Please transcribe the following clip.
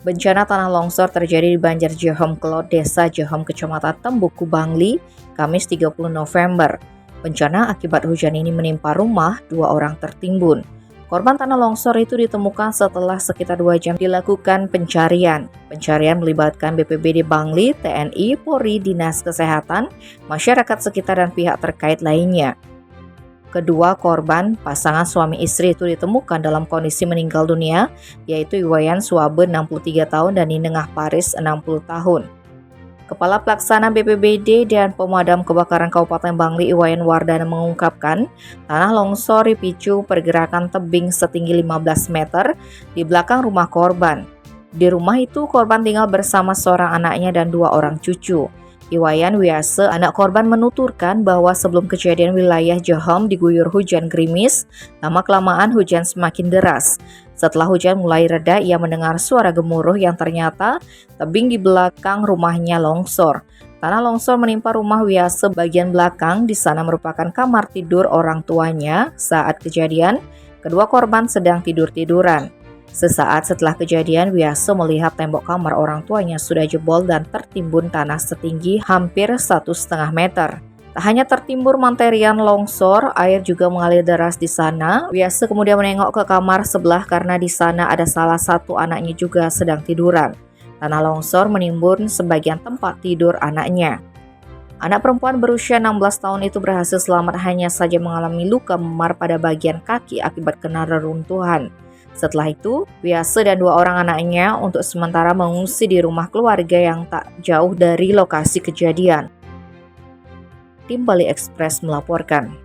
Bencana tanah longsor terjadi di Banjar Jehom Kelot, Desa Jehom, Kecamatan Tembuku, Bangli, Kamis 30 November. Bencana akibat hujan ini menimpa rumah, 2 orang tertimbun. Korban tanah longsor itu ditemukan setelah sekitar 2 jam dilakukan pencarian. Pencarian melibatkan BPBD Bangli, TNI, Polri, Dinas Kesehatan, masyarakat sekitar dan pihak terkait lainnya. Kedua korban, pasangan suami istri itu ditemukan dalam kondisi meninggal dunia, yaitu Iwayan Suabe 63 tahun dan Ninengah Paris 60 tahun. Kepala Pelaksana BPBD dan Pemadam Kebakaran Kabupaten Bangli, Iwayan Wardana, mengungkapkan tanah longsor dipicu pergerakan tebing setinggi 15 meter di belakang rumah korban. Di rumah itu korban tinggal bersama seorang anaknya dan 2 orang cucu. Iwayan Wiase, anak korban, menuturkan bahwa sebelum kejadian wilayah Jehom diguyur hujan gerimis, lama-kelamaan hujan semakin deras. Setelah hujan mulai reda, ia mendengar suara gemuruh yang ternyata tebing di belakang rumahnya longsor. Tanah longsor menimpa rumah Wiase bagian belakang. Di sana merupakan kamar tidur orang tuanya. Saat kejadian, kedua korban sedang tidur-tiduran. Sesaat setelah kejadian, Wiase melihat tembok kamar orang tuanya sudah jebol dan tertimbun tanah setinggi hampir 1,5 meter. Tak hanya tertimbun material longsor, air juga mengalir deras di sana. Wiase kemudian menengok ke kamar sebelah karena di sana ada salah satu anaknya juga sedang tiduran. Tanah longsor menimbun sebagian tempat tidur anaknya. Anak perempuan berusia 16 tahun itu berhasil selamat, hanya saja mengalami luka memar pada bagian kaki akibat kena reruntuhan. Setelah itu, Wiase dan 2 orang anaknya untuk sementara mengungsi di rumah keluarga yang tak jauh dari lokasi kejadian. Tim Bali Express melaporkan.